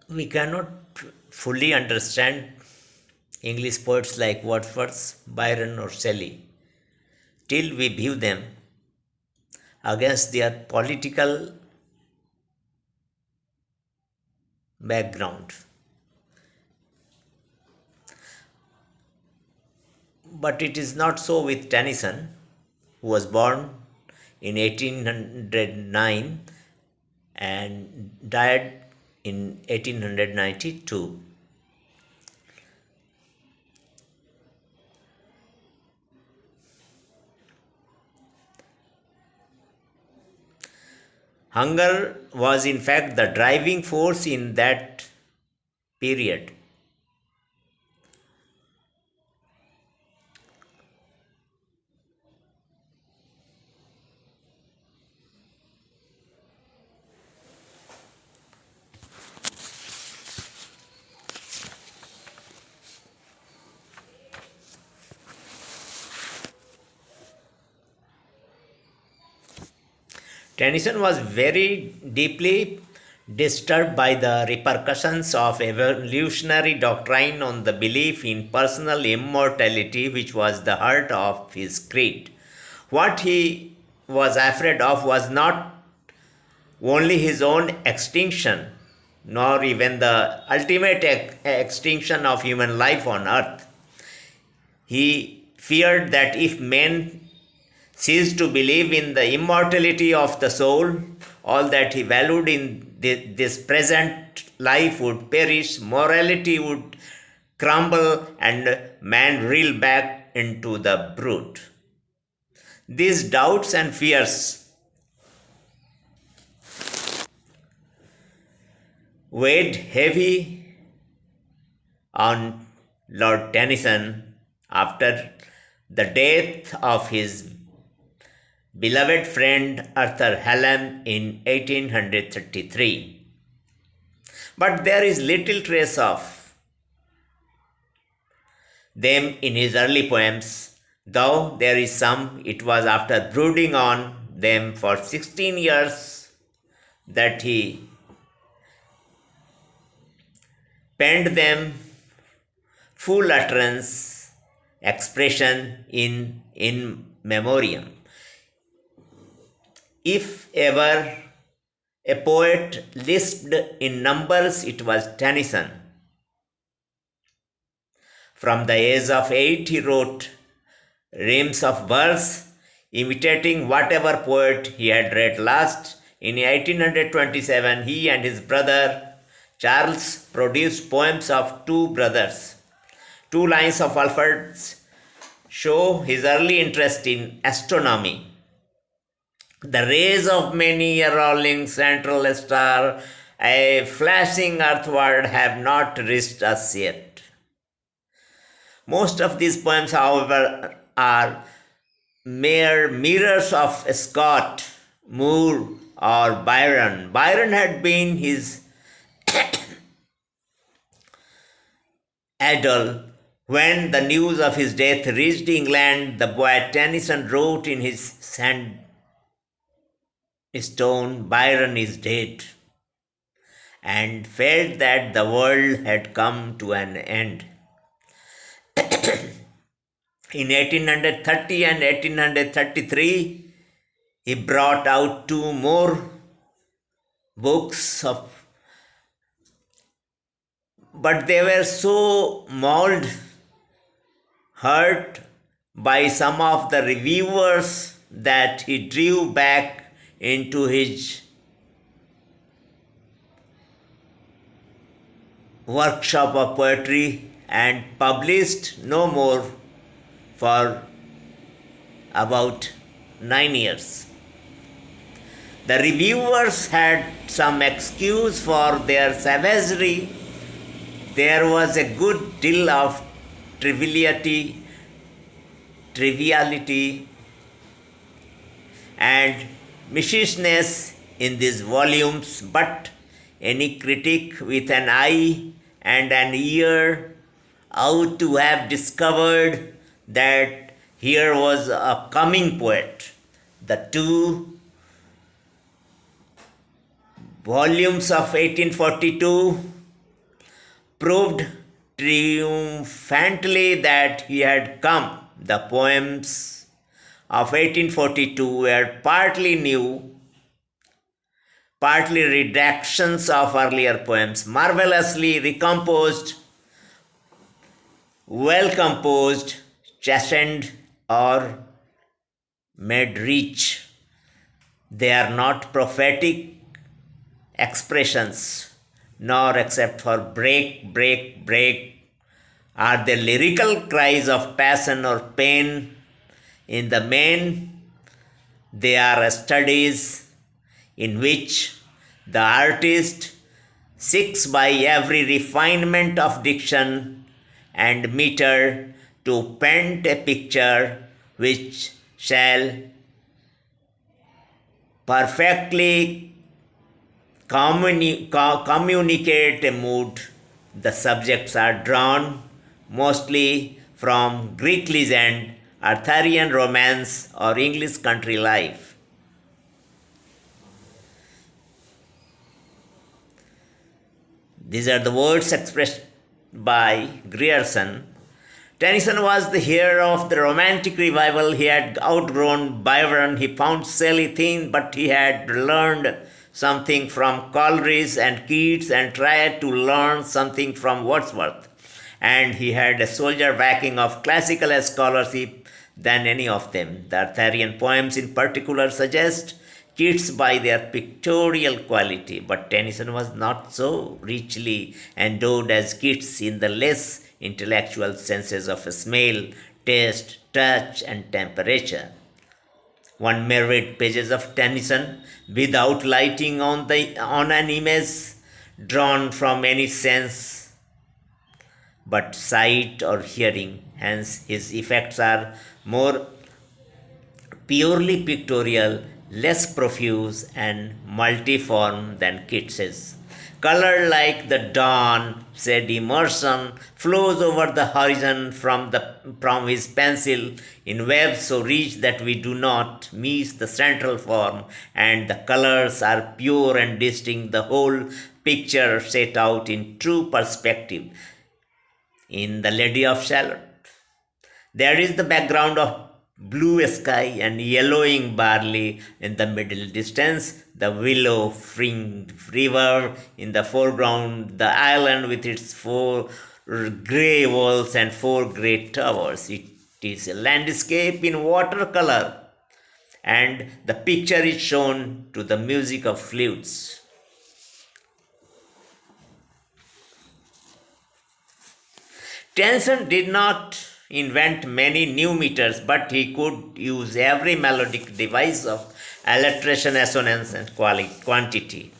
We cannot fully understand English poets like Wordsworth, Byron, or Shelley till we view them against their political background. But it is not so with Tennyson, who was born in 1809 and died in 1892. Hunger was, in fact, the driving force in that period. Tennyson was very deeply disturbed by the repercussions of evolutionary doctrine on the belief in personal immortality, which was the heart of his creed. What he was afraid of was not only his own extinction, nor even the ultimate extinction of human life on earth. He feared that if men ceased to believe in the immortality of the soul, all that he valued in this present life would perish, morality would crumble, and man reel back into the brute. These doubts and fears weighed heavy on Lord Tennyson after the death of his beloved friend Arthur Hallam in 1833. But there is little trace of them in his early poems, though there is some. It was after brooding on them for 16 years that he penned them full utterance, expression in memoriam. If ever a poet lisped in numbers, it was Tennyson. From the age of 8, he wrote reams of verse, imitating whatever poet he had read last. In 1827, he and his brother Charles produced poems of two brothers. Two lines of Alfred's show his early interest in astronomy. The rays of many a rolling central star, a flashing earthward, have not reached us yet. Most of these poems, however, are mere mirrors of Scott, Moore, or Byron. Byron had been his idol. When the news of his death reached England, the poet Tennyson wrote in his sandstone, "Byron is dead," and felt that the world had come to an end. In 1830 and 1833, he brought out two more books of, but they were so mauled, hurt by some of the reviewers, that he drew back into his workshop of poetry and published no more for about 9 years. The reviewers had some excuse for their savagery. There was a good deal of triviality and mischievousness in these volumes, but any critic with an eye and an ear ought to have discovered that Here was a coming poet. The two volumes of 1842 proved triumphantly that he had come. The poems of 1842 were partly new, partly redactions of earlier poems, marvelously recomposed, well composed, chastened, or made rich. They are not prophetic expressions, nor except for break, break, break, are they lyrical cries of passion or pain. In the main, they are studies in which the artist seeks by every refinement of diction and meter to paint a picture which shall perfectly communicate a mood. The subjects are drawn mostly from Greek legend, Arthurian romance, or English country life. These are the words expressed by Grierson. Tennyson was the hero of the Romantic revival. He had outgrown Byron. He found Shelley thin, but he had learned something from Coleridge and Keats and tried to learn something from Wordsworth. And he had a soldier backing of classical scholarship than any of them. The Arthurian poems in particular suggest Keats by their pictorial quality, but Tennyson was not so richly endowed as Keats in the less intellectual senses of smell, taste, touch, and temperature. One may read pages of Tennyson without lighting on an image drawn from any sense but sight or hearing. Hence, his effects are more purely pictorial, less profuse and multiform than Keats's. Color like the dawn, said Emerson, flows over the horizon from his pencil in webs so rich that we do not miss the central form, and the colors are pure and distinct, the whole picture set out in true perspective. In The Lady of Shalott, there is the background of blue sky and yellowing barley in the middle distance, the willow fringed river in the foreground, the island with its 4 grey walls and 4 great towers. It is a landscape in watercolor, and the picture is shown to the music of flutes. Tennyson did not invent many new meters, but he could use every melodic device of alliteration, assonance, and quantity.